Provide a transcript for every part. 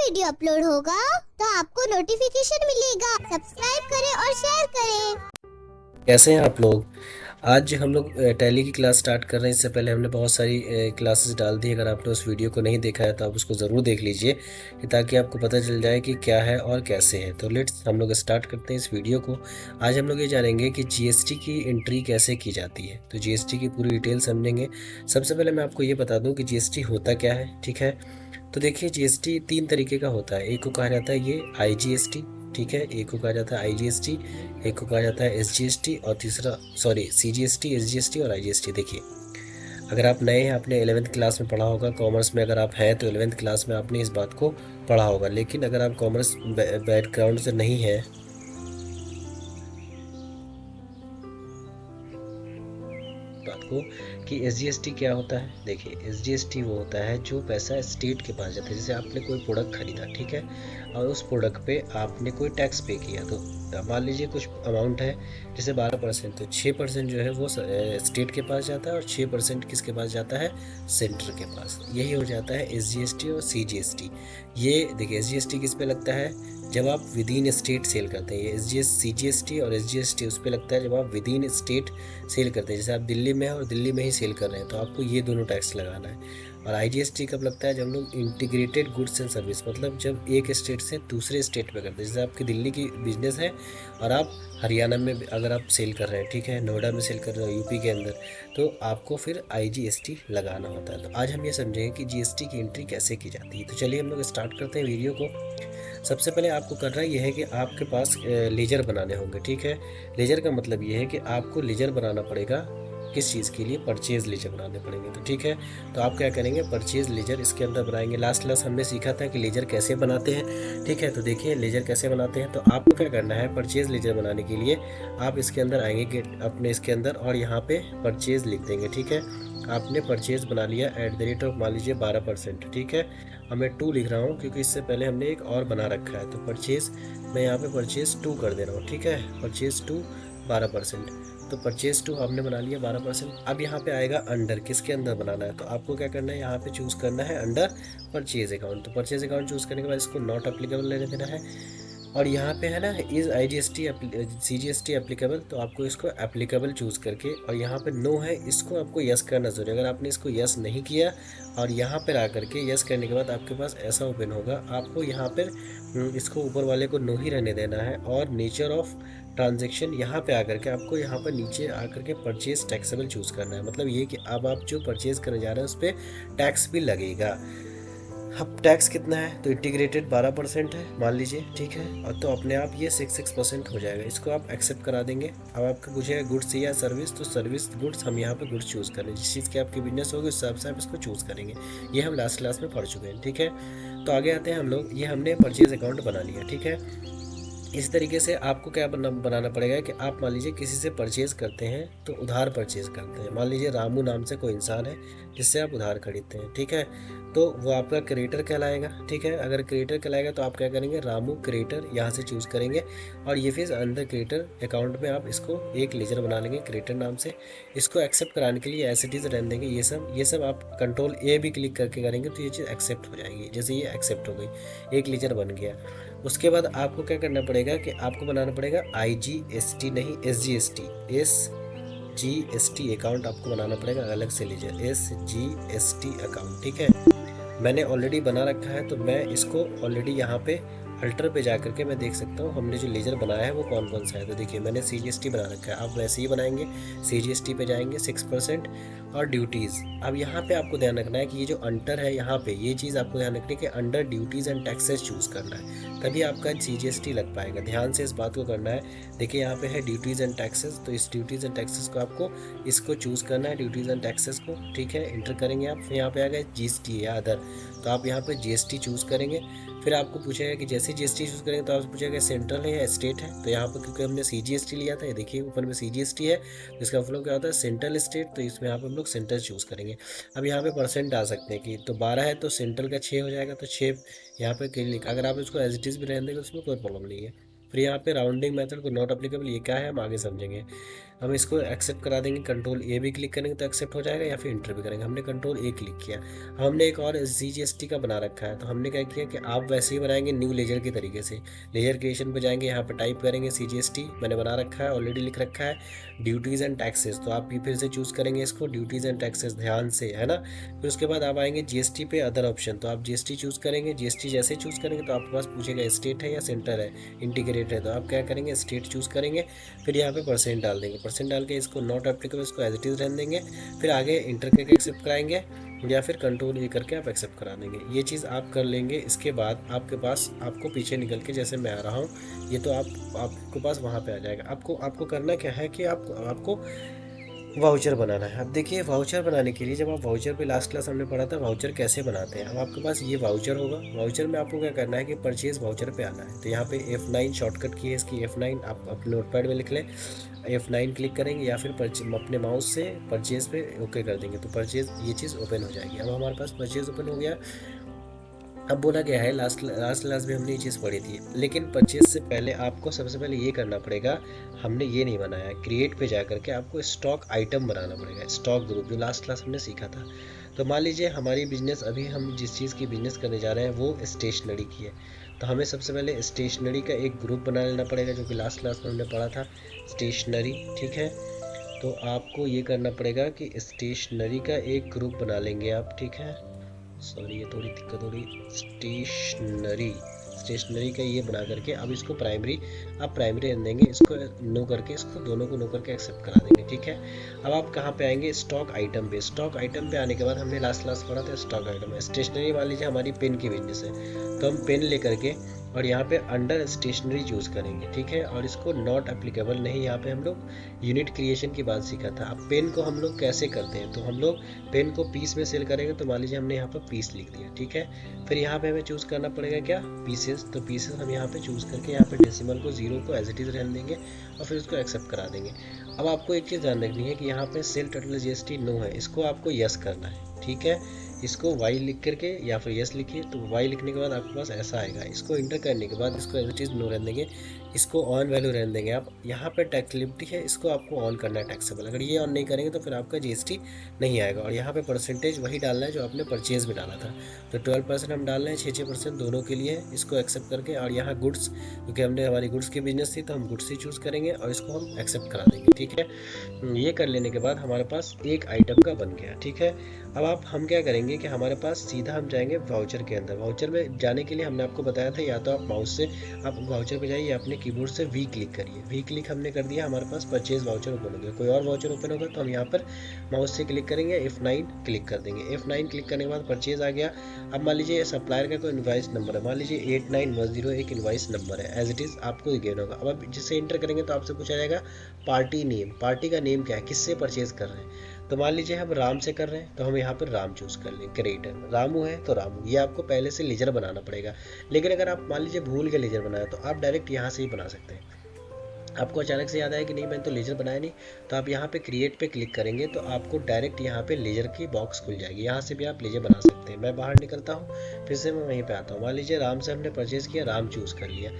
Video upload होगा तो आपको नोटिफिकेशन मिलेगा। सब्सक्राइब करें और शेयर करें। कैसे हैं आप लोग। आज हम लोग टैली की क्लास स्टार्ट कर रहे हैं। इससे पहले हमने बहुत सारी क्लासेस डाल दी। अगर आपने उस वीडियो को नहीं देखा है तो आप उसको ज़रूर देख लीजिए ताकि आपको पता चल जाए कि क्या है और कैसे है। तो लेट्स हम लोग स्टार्ट करते हैं इस वीडियो को। आज हम लोग ये जानेंगे कि जीएसटी की एंट्री कैसे की जाती है। तो जीएसटी की पूरी डिटेल समझेंगे। सबसे पहले मैं आपको ये बता दूं कि जीएसटी होता क्या है। ठीक है, तो देखिए जीएसटी 3 तरीके का होता है। एक को कहा जाता है ये आईजीएसटी, ठीक है, एक को कहा जाता है आईजीएसटी, एक को कहा जाता है एसजीएसटी और तीसरा सीजीएसटी, एसजीएसटी और आईजीएसटी। देखिए, अगर आप नए हैं, आपने 11th क्लास में पढ़ा होगा। कॉमर्स में अगर आप हैं तो 11th क्लास में आपने इस बात को पढ़ा होगा। लेकिन अगर आप कॉमर्स बैकग्राउंड से नहीं है बात को कि एसजीएसटी क्या होता है। देखिए, एसजीएसटी वो होता है जो पैसा स्टेट के पास जाता है। जैसे आपने कोई प्रोडक्ट खरीदा, ठीक है, और उस प्रोडक्ट पे आपने कोई टैक्स पे किया। तो मान लीजिए कुछ अमाउंट है, जैसे 12%, तो 6% जो है वो स्टेट के पास जाता है और 6% किसके पास जाता है, सेंटर के पास। यही हो जाता है एसजीएसटी और सीजीएसटी। ये देखिए, एसजीएसटी किस पे लगता है, जब आप विद इन स्टेट सेल करते हैं। ये सीजीएसटी और एसजीएसटी उस पर लगता है जब आप विद इन स्टेट सेल करते हैं। जैसे आप दिल्ली में हैं और दिल्ली में ही सेल कर रहे हैं तो आपको ये दोनों टैक्स लगाना है। और आईजीएसटी कब लगता है, जब हम लोग इंटीग्रेटेड गुड्स एंड सर्विस, मतलब जब एक स्टेट से दूसरे स्टेट में करते हैं। जैसे आपकी दिल्ली की बिजनेस है और आप हरियाणा में अगर आप सेल कर रहे हैं, ठीक है, नोएडा में सेल कर रहे हो, यूपी के अंदर, तो आपको फिर आईजीएसटी लगाना होता है। तो आज हम ये समझेंगे कि जीएसटी की एंट्री कैसे की जाती है। तो चलिए हम लोग स्टार्ट करते हैं वीडियो को। सबसे पहले आपको करना ये है कि आपके पास लेजर बनाने होंगे। ठीक है, लेजर का मतलब ये है कि आपको लेजर बनाना पड़ेगा। किस चीज़ के लिए, परचेज लेजर बनाने पड़ेंगे। तो ठीक है, तो आप क्या करेंगे, परचेज लेजर इसके अंदर बनाएंगे। लास्ट क्लास हमने सीखा था कि लेजर कैसे बनाते हैं। ठीक है, तो देखिए लेजर कैसे बनाते हैं। तो आपको क्या करना है, परचेज लेजर बनाने के लिए आप इसके अंदर आएंगे कि अपने इसके अंदर, और यहाँ पे परचेज लिख देंगे। ठीक है, आपने परचेज बना लिया @ मान लीजिए 12%। ठीक है, अब मैं 2 लिख रहा हूँ क्योंकि इससे पहले हमने एक और बना रखा है। तो परचेज मैं यहाँ पे परचेज 2 कर दे रहा हूँ। ठीक है, परचेज 2 12%। तो परचेज 2 आपने बना लिया 12%। अब यहाँ पे आएगा अंडर, किसके अंदर बनाना है। तो आपको क्या करना है, यहाँ पे चूज़ करना है अंडर परचेज अकाउंट। तो परचेज अकाउंट चूज़ करने के बाद इसको नॉट अप्लीकेबल लेने देना है। और यहाँ पे है ना, इज़ आईजीएसटी सीजीएसटी एप्लीकेबल, तो आपको इसको एप्लीकेबल चूज़ करके, और यहाँ पे नो है, इसको आपको यस करना जरूरी है। अगर आपने इसको यस नहीं किया और यहाँ पर आकर के यस करने के बाद आपके पास ऐसा ओपन होगा, आपको यहाँ पर इसको ऊपर वाले को नो ही रहने देना है। और नेचर ऑफ ट्रांजेक्शन यहाँ पे आकर के आपको यहाँ पर नीचे आकर के परचेज टैक्सेबल चूज़ करना है। मतलब ये कि अब आप जो परचेज करने जा रहे हैं उस पर टैक्स भी लगेगा। अब टैक्स कितना है, तो इंटीग्रेटेड 12% है मान लीजिए। ठीक है, और तो अपने आप ये 6% हो जाएगा। इसको आप एक्सेप्ट करा देंगे। अब आपका पूछेगा गुड्स या सर्विस, तो सर्विस गुड्स, हम यहाँ पे गुड्स चूज़ करें। जिस चीज़ की आपकी बिजनेस होगी उस हिसाब से आप इसको चूज़ करेंगे। ये हम लास्ट क्लास में पढ़ चुके हैं। ठीक है, तो आगे आते हैं हम लोग। ये हमने परचेज अकाउंट बना लिया। ठीक है, इस तरीके से आपको क्या बनाना पड़ेगा कि आप मान लीजिए किसी से परचेज़ करते हैं तो उधार परचेज़ करते हैं। मान लीजिए रामू नाम से कोई इंसान है जिससे आप उधार खरीदते हैं। ठीक है, तो वो आपका क्रिएटर कहलाएगा। ठीक है, अगर क्रिएटर कहलाएगा तो आप क्या करेंगे, रामू क्रिएटर यहाँ से चूज़ करेंगे। और ये फिर अंदर क्रिएटर अकाउंट में आप इसको एक लेजर बना लेंगे क्रिएटर नाम से। इसको एक्सेप्ट कराने के लिए एज इट इज़ रहने देंगे। ये सब आप कंट्रोल ए भी क्लिक करके करेंगे तो ये चीज़ एक्सेप्ट हो जाएगी। जैसे ये एक्सेप्ट हो गई, एक लेजर बन गया। उसके बाद आपको क्या करना पड़ेगा कि आपको बनाना पड़ेगा आईजीएसटी नहीं एसजीएसटी, एसजीएसटी अकाउंट आपको बनाना पड़ेगा अलग से लीजिए, एसजीएसटी अकाउंट। ठीक है, मैंने ऑलरेडी बना रखा है तो मैं इसको ऑलरेडी यहाँ पे अल्टर पे जा करके मैं देख सकता हूँ हमने जो लेजर बनाया है वो कौन कौन सा है। तो देखिए मैंने सीजीएसटी बना रखा है। आप वैसे ही बनाएंगे, सीजीएसटी पे जाएंगे 6% और ड्यूटीज़। अब यहाँ पे आपको ध्यान रखना है कि ये जो अंडर है यहाँ पे, ये चीज़ आपको ध्यान रखनी है कि under duties and taxes choose करना है, तभी आपका सीजीएसटी लग पाएगा। ध्यान से इस बात को करना है। देखिए यहाँ पे है ड्यूटीज़ एंड टैक्सेस, तो इस ड्यूटीज़ एंड टैक्सेस को आपको इसको चूज़ करना है, ड्यूटीज़ एंड टैक्सेस को। ठीक है, इंटर करेंगे आप, यहाँ पे आ गया जीएसटी या अदर, तो आप यहाँ पे जीएसटी चूज़ करेंगे। फिर आपको पूछेगा कि जैसे जीएसटी चूज़ करेंगे तो आपसे पूछेगा सेंट्रल है या स्टेट है। तो यहाँ पर क्योंकि हमने सीजीएसटी लिया था, ये देखिए ऊपर में सीजीएसटी है, तो इसका मतलब क्या होता है, सेंट्रल स्टेट। तो इसमें यहाँ पर हम लोग सेंट्रल चूज़ करेंगे। अब यहाँ पे परसेंट डाल सकते हैं कि तो 12 है तो सेंट्रल का 6 हो जाएगा, तो 6 यहाँ पे क्लिक। अगर आप इसको एज इट इज़ भी रहने देंगे उसमें कोई प्रॉब्लम नहीं है। फिर यहाँ पे राउंडिंग मेथड को नॉट अप्लीकेबल, ये क्या है हम आगे समझेंगे। हम इसको एक्सेप्ट करा देंगे, कंट्रोल ए भी क्लिक करेंगे तो एक्सेप्ट हो जाएगा, या फिर इंटर भी करेंगे। हमने कंट्रोल ए क्लिक किया। अब हमने एक और CGST का बना रखा है, तो हमने क्या किया कि आप वैसे ही बनाएंगे न्यू लेजर के तरीके से। लेजर क्रिएशन पे जाएंगे, यहाँ पे टाइप करेंगे CGST, मैंने बना रखा है, ऑलरेडी लिख रखा है, ड्यूटीज़ एंड टैक्सेस। तो आप भी फिर से चूज़ करेंगे इसको, ड्यूटीज़ एंड टैक्सेस, ध्यान से, है ना। फिर उसके बाद आप आएंगे GST पे, अदर ऑप्शन, तो आप GST चूज़ करेंगे। GST जैसे चूज़ करेंगे तो आपके पास पूछेगा स्टेट है या सेंटर है, इंटीग्रेट है, तो आप क्या करेंगे, स्टेट चूज़ करेंगे। फिर यहाँ पे परसेंट डाल देंगे, परसेंट डाल के इसको नॉट एप्लीकेबल, इसको एज इट इज़ रहने देंगे। फिर आगे इंटर करके एक्सेप्ट कराएंगे, या फिर कंट्रोल ए करके आप एक्सेप्ट करा देंगे। ये चीज़ आप कर लेंगे। इसके बाद आपके पास, आपको पीछे निकल के जैसे मैं आ रहा हूँ, ये तो आपके पास वहाँ पे आ जाएगा। आपको करना क्या है कि आपको वाउचर बनाना है। अब देखिए, वाउचर बनाने के लिए, जब आप वाउचर पे लास्ट क्लास हमने पढ़ा था वाउचर कैसे बनाते हैं। अब आपके पास ये वाउचर होगा। वाउचर में आपको क्या करना है कि परचेज वाउचर पे आना है। तो यहाँ पे F9 शॉर्टकट की है इसकी, F9 आप अपने नोटपैड में लिख लें। F9 क्लिक करेंगे या फिर अपने माउस से परचेज पे ओके कर देंगे, तो परचेज ये चीज़ ओपन हो जाएगी। अब हमारे पास परचेज ओपन हो गया। अब बोला गया है, लास्ट क्लास में हमने ये चीज़ पढ़ी थी, लेकिन परचेज से पहले आपको सबसे पहले ये करना पड़ेगा। हमने ये नहीं बनाया है, क्रिएट पे जा करके आपको स्टॉक आइटम बनाना पड़ेगा, स्टॉक ग्रुप, जो लास्ट क्लास हमने सीखा था। तो मान लीजिए हमारी बिजनेस, अभी हम जिस चीज़ की बिजनेस करने जा रहे हैं वो स्टेशनरी की है। तो हमें सबसे पहले स्टेशनरी का एक ग्रुप बना लेना पड़ेगा, जो कि लास्ट क्लास में हमने पढ़ा था, स्टेशनरी, ठीक है। तो आपको ये करना पड़ेगा कि स्टेशनरी का एक ग्रुप बना लेंगे आप, ठीक है। सॉरी, ये थोड़ी दिक्कत हो रही। स्टेशनरी का ये बना करके अब इसको प्राइमरी, आप प्राइमरी रन देंगे, इसको नो करके, इसको दोनों को नो करके एक्सेप्ट करा देंगे, ठीक है। अब आप कहाँ पे आएंगे, स्टॉक आइटम पे। स्टॉक आइटम पे आने के बाद हमने लास्ट क्लास पढ़ा था स्टॉक आइटम। स्टेशनरी मान लीजिए हमारी पेन की बिजनेस है, तो हम पेन लेकर के और यहाँ पे अंडर स्टेशनरी चूज़ करेंगे, ठीक है। और इसको नॉट एप्लीकेबल नहीं, यहाँ पे हम लोग यूनिट क्रिएशन की बात सीखा था। अब पेन को हम लोग कैसे करते हैं, तो हम लोग पेन को पीस में सेल करेंगे। तो मान लीजिए हमने यहाँ पर पीस लिख दिया, ठीक है। फिर यहाँ पे हमें चूज़ करना पड़ेगा क्या, पीसेस। तो पीसेस हम यहाँ पे चूज़ करके यहाँ पे डेसिमल को 0 को एज इट इज़ रहने देंगे और फिर उसको एक्सेप्ट करा देंगे। अब आपको एक चीज़ ध्यान रखनी है कि यहाँ पे सेल टोटल GST नो है, इसको आपको यस करना है, ठीक है। इसको वाई लिख करके या फिर यस लिखिए, तो वाई लिखने के बाद आपके पास ऐसा आएगा। इसको इंटर करने के बाद इसको एज इट इज़ नो रहने देंगे, इसको ऑन वैल्यू रहने देंगे। आप यहाँ पे टैक्स लिमिट है, इसको आपको ऑन करना है, टैक्सेबल। अगर ये ऑन नहीं करेंगे तो फिर आपका GST नहीं आएगा। और यहाँ पे परसेंटेज वही डालना है जो आपने परचेज में डाला था। तो 12% हम डाल रहे हैं, 6% दोनों के लिए, इसको एक्सेप्ट करके। और यहाँ गुड्स, क्योंकि हमने हमारी गुड्स की बिजनेस थी तो हम गुड्स ही चूज़ करेंगे और इसको हम एक्सेप्ट करा देंगे, ठीक है। ये कर लेने के बाद हमारे पास एक आइटम का बन गया, ठीक है। अब हम क्या करेंगे कि हमारे पास सीधा हम जाएंगे वाउचर के अंदर। वाउचर में जाने के लिए हमने आपको बताया था, या तो आप माउस से आप वाउचर पे जाइए या अपने कीबोर्ड से V क्लिक करिए। V क्लिक हमने कर दिया, हमारे पास परचेज वाउचर ओपन हो गया। कोई और वाउचर ओपन होगा तो हम यहाँ पर माउस से क्लिक करेंगे, F9 क्लिक कर देंगे। F9 क्लिक करने के बाद परचेज आ गया। अब मान लीजिए सप्लायर का कोई इनवाइस नंबर है, मान लीजिए 8910 एक इनवाइस नंबर है, एज इट इज़ आपको गेन होगा। अब जिसे इंटर करेंगे तो आपसे पूछा जाएगा पार्टी नेम, पार्टी का नेम क्या है, किससे परचेज कर रहे हैं। तो मान लीजिए हम राम से कर रहे हैं, तो हम यहाँ पर राम चूज़ कर लें। क्रिएटर रामू है तो रामू, ये आपको पहले से लेजर बनाना पड़ेगा। लेकिन अगर आप मान लीजिए भूल के लेजर बनाया तो आप डायरेक्ट यहाँ से ही बना सकते हैं। आपको अचानक से याद आया कि नहीं मैंने तो लेजर बनाया नहीं, तो आप यहाँ पे क्रिएट पे क्लिक करेंगे तो आपको डायरेक्ट यहाँ पे लेजर की बॉक्स खुल जाएगी। यहाँ से भी आप लेजर बना सकते हैं। मैं बाहर निकलता हूँ, फिर से मैं वहीं पे आता हूँ। मान लीजिए राम से हमने परचेज़ किया, राम चूज़ कर लिया।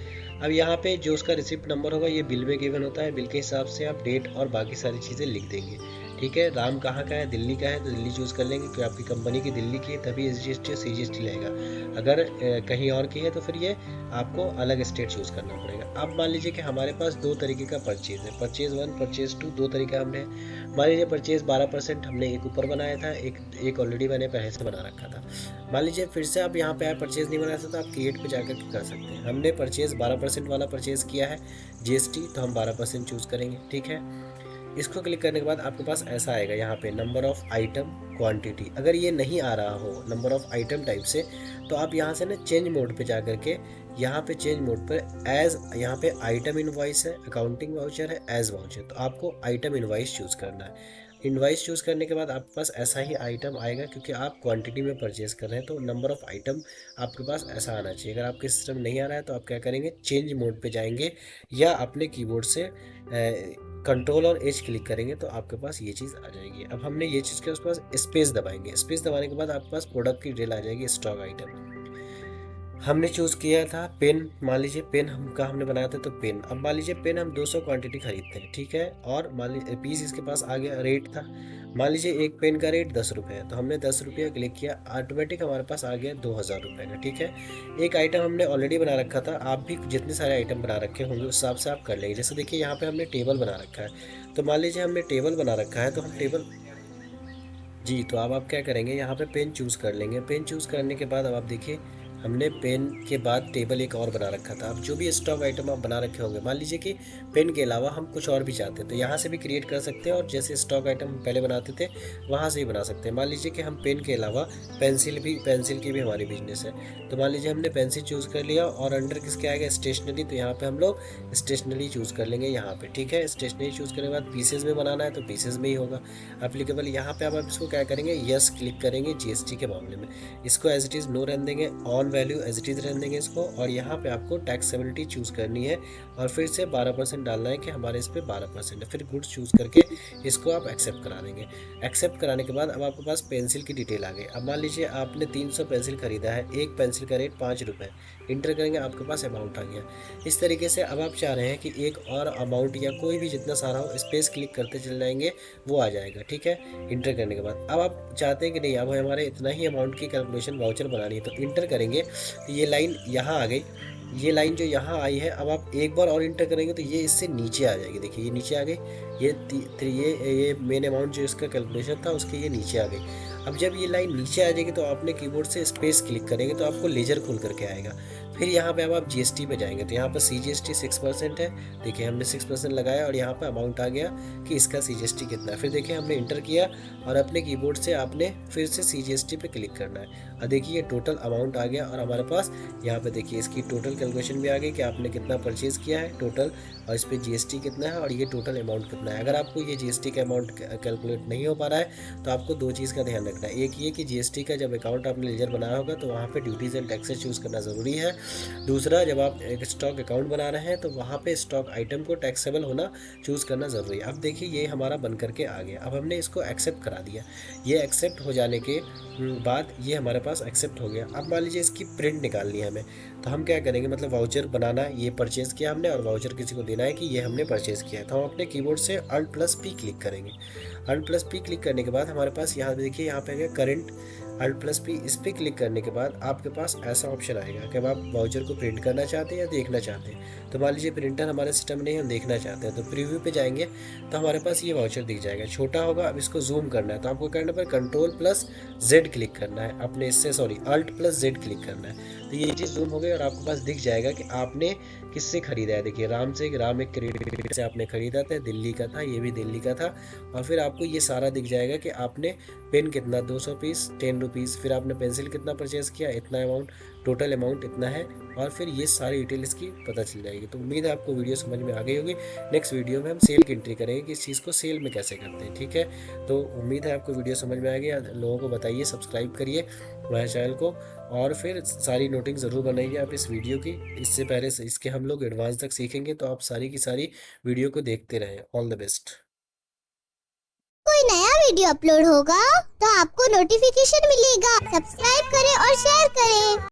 अब यहाँ पे जो उसका रिसिप्ट नंबर होगा ये बिल में गिवन होता है, बिल के हिसाब से आप डेट और बाकी सारी चीज़ें लिख देंगे, ठीक है। राम कहाँ का है, दिल्ली का है, तो दिल्ली चूज़ कर लेंगे क्योंकि आपकी कंपनी की दिल्ली की है, तभी SGST और CGST लगेगा। अगर कहीं और की है तो फिर ये आपको अलग स्टेट चूज़ करना पड़ेगा। अब मान लीजिए कि हमारे पास दो तरीके का परचेज है, परचेज 1 परचेज 2, दो तरीका हमने। मान लीजिए परचेज 12% हमने एक ऊपर बनाया था, एक ऑलरेडी मैंने पहले से बना रखा था। मान लीजिए फिर से आप यहाँ पे आए, परचेज नहीं बनाया था तो आप क्रिएट पे जाकर कर सकते हैं। हमने परचेज 12% वाला परचेज किया है GST, तो हम 12% चूज़ करेंगे, ठीक है। इसको क्लिक करने के बाद आपके पास ऐसा आएगा यहाँ पे नंबर ऑफ आइटम क्वांटिटी। अगर ये नहीं आ रहा हो नंबर ऑफ आइटम टाइप से, तो आप यहाँ से ना चेंज मोड पे जा करके, यहाँ पे चेंज मोड पर एज, यहाँ पे आइटम इनवॉइस है, अकाउंटिंग वाउचर है, एज वाउचर, तो आपको आइटम इनवॉइस चूज़ करना है। इनवॉइस चूज़ करने के बाद आपके पास ऐसा ही आइटम आएगा, क्योंकि आप क्वांटिटी में परचेज कर रहे हैं तो नंबर ऑफ आइटम आपके पास ऐसा आना चाहिए। अगर आपके सिस्टम नहीं आ रहा है तो आप क्या करेंगे, चेंज मोड पे जाएंगे या अपने कीबोर्ड से कंट्रोल और H क्लिक करेंगे तो आपके पास ये चीज़ आ जाएगी। अब हमने ये चीज़ के उस स्पेस दबाएंगे, स्पेस दबाने के बाद आपके पास प्रोडक्ट की डिटेल आ जाएगी, स्टॉक आइटम। हमने चूज़ किया था पेन। मान लीजिए पेन हमने बनाया था, तो पेन, अब मान लीजिए पेन हम 200 क्वांटिटी खरीदते हैं, ठीक है, और मान लीजिए पीस इसके पास आ गया, रेट था, मान लीजिए एक पेन का रेट 10 रुपये है, तो हमने 10 रुपये क्लिक किया, ऑटोमेटिक हमारे पास आ गया 2000 रुपये का, ठीक है। एक आइटम हमने ऑलरेडी बना रखा था, आप भी जितने सारे आइटम बना रखे होंगे उस हिसाब से आप कर लेंगे। जैसे देखिए यहाँ पे हमने टेबल बना रखा है, तो मान लीजिए हमने टेबल बना रखा है, तो हम टेबल, जी, तो अब आप क्या करेंगे, यहाँ पे पेन चूज़ कर लेंगे। पेन चूज़ करने के बाद अब आप देखिए हमने पेन के बाद टेबल एक और बना रखा था। अब जो भी स्टॉक आइटम आप बना रखे होंगे, मान लीजिए कि पेन के अलावा हम कुछ और भी चाहते हैं, तो यहाँ से भी क्रिएट कर सकते हैं, और जैसे स्टॉक आइटम हम पहले बनाते थे वहाँ से ही बना सकते हैं। मान लीजिए कि हम पेन के अलावा पेंसिल की भी हमारी बिजनेस है, तो मान लीजिए हमने पेंसिल चूज़ कर लिया, और अंडर किसके आ गया, स्टेशनरी, तो यहाँ पर हम लोग स्टेशनरी चूज़ कर लेंगे यहाँ पर, ठीक है। स्टेशनरी चूज़ करने के बाद पीसेज में बनाना है तो पीसेज में ही होगा एप्लीकेबल। यहाँ पे अब आप इसको क्या करेंगे, यस क्लिक करेंगे जीएसटी के मामले में, इसको एज इट इज़ नो रहने देंगे, on value as it is रहने देंगे इसको, और यहाँ पे आपको टैक्सेबिलिटी चूज़ करनी है, और फिर से 12% डालना है कि हमारे इस पर 12% है, फिर गुड्स चूज़ करके इसको आप एक्सेप्ट करा देंगे। एक्सेप्ट कराने के बाद अब आपके पास पेंसिल की डिटेल आ गई। अब मान लीजिए आपने 300 पेंसिल खरीदा है, एक पेंसिल का रेट 5 रुपये, इंटर करेंगे, आपके पास अमाउंट आ गया। इस तरीके से अब आप चाह रहे हैं कि एक और अमाउंट या कोई भी जितना सारा हो, स्पेस क्लिक करते चले जाएंगे, वो आ जाएगा, ठीक है। इंटर करने के बाद अब आप चाहते हैं कि नहीं, अब हमारे इतना ही अमाउंट की कैलकुलेशन वाउचर बनानी है, तो इंटर करेंगे, तो ये लाइन यहाँ आ गई। ये लाइन जो यहाँ आई है, अब आप एक बार और इंटर करेंगे तो ये इससे नीचे आ जाएगी, देखिए ये नीचे आ गई, ये मेन अमाउंट जो इसका कैलकुलेशन था उसके ये नीचे आ गई। अब जब ये लाइन नीचे आ जाएगी तो आपने कीबोर्ड से स्पेस क्लिक करेंगे तो आपको लेजर खोल करके आएगा। फिर यहाँ पे अब आप जीएसटी पे जाएंगे, तो यहाँ पर CGST 6% है, देखिए हमने 6% लगाया, और यहाँ पर अमाउंट आ गया कि इसका CGST कितना है। फिर देखिए हमने इंटर किया, और अपने कीबोर्ड से आपने फिर से CGST पे क्लिक करना है। अब देखिए ये टोटल अमाउंट आ गया, और हमारे पास यहाँ पे देखिए इसकी टोटल कैलकुलेशन भी आ गई कि आपने कितना परचेज़ किया है टोटल, और इस पर जीएसटी कितना है, और ये टोटल अमाउंट कितना है। अगर आपको ये जीएसटी का अमाउंट कैलकुलेट नहीं हो पा रहा है, तो आपको दो चीज़ का ध्यान रखना है। एक ये कि जीएसटी का जब अकाउंट आपने लेजर बनाया होगा तो वहाँ पे ड्यूटीज़ एंड टैक्सेस चूज़ करना ज़रूरी है। दूसरा, जब आप एक स्टॉक अकाउंट बना रहे हैं तो वहाँ पे स्टॉक आइटम को टैक्सेबल होना चूज़ करना ज़रूरी है। अब देखिए ये हमारा बन करके आ गया। अब हमने इसको एक्सेप्ट करा दिया। ये एक्सेप्ट हो जाने के बाद ये हमारे पास एक्सेप्ट हो गया। अब मान लीजिए इसकी प्रिंट निकालनी है हमें, तो हम क्या करेंगे, मतलब वाउचर बनाना, ये परचेज़ किया हमने, और वाउचर किसी को देना है कि ये हमने परचेज़ किया है, तो हम अपने कीबोर्ड से Alt+P क्लिक करेंगे। Alt+P क्लिक करने के बाद हमारे पास यहाँ देखिए, यहाँ पे है करंट, Alt+P, इस पर क्लिक करने के बाद आपके पास ऐसा ऑप्शन आएगा कि अब आप वाउचर को प्रिंट करना चाहते हैं या देखना चाहते हैं। तो मान लीजिए प्रिंटर हमारे सिस्टम में नहीं, हम देखना चाहते हैं, तो प्रीव्यू पे जाएंगे तो हमारे पास ये वाउचर दिख जाएगा, छोटा होगा। अब इसको जूम करना है तो आपको करना पर Ctrl+Z क्लिक करना है, अपने इससे Alt+Z क्लिक करना है, तो ये चीज़ जूम हो गई और आपके पास दिख जाएगा कि आपने किससे ख़रीदा है। देखिए राम एक क्रेडिट से आपने ख़रीदा था, दिल्ली का था, ये भी दिल्ली का था। और फिर आपको ये सारा दिख जाएगा कि आपने पेन कितना, 200 पीस 10 रुपीज़, फिर आपने पेंसिल कितना परचेज़ किया, इतना अमाउंट, टोटल अमाउंट इतना है, और फिर ये सारी डिटेल इसकी पता चल जाएगी। तो उम्मीद है आपको वीडियो समझ में आ गई होगी। नेक्स्ट वीडियो में हम सेल की एंट्री करेंगे कि इस चीज़ को सेल में कैसे करते हैं, ठीक है। तो उम्मीद है आपको वीडियो समझ में आ गई। लोगों को बताइए, सब्सक्राइब करिए हमारे चैनल को, और फिर सारी नोटिंग ज़रूर बनाइए आप इस वीडियो की। इससे पहले इसके हम लोग एडवांस तक सीखेंगे, तो आप सारी की सारी वीडियो को देखते रहें। All the best. कोई नया वीडियो अपलोड होगा तो आपको नोटिफिकेशन मिलेगा। सब्सक्राइब करें और शेयर करें।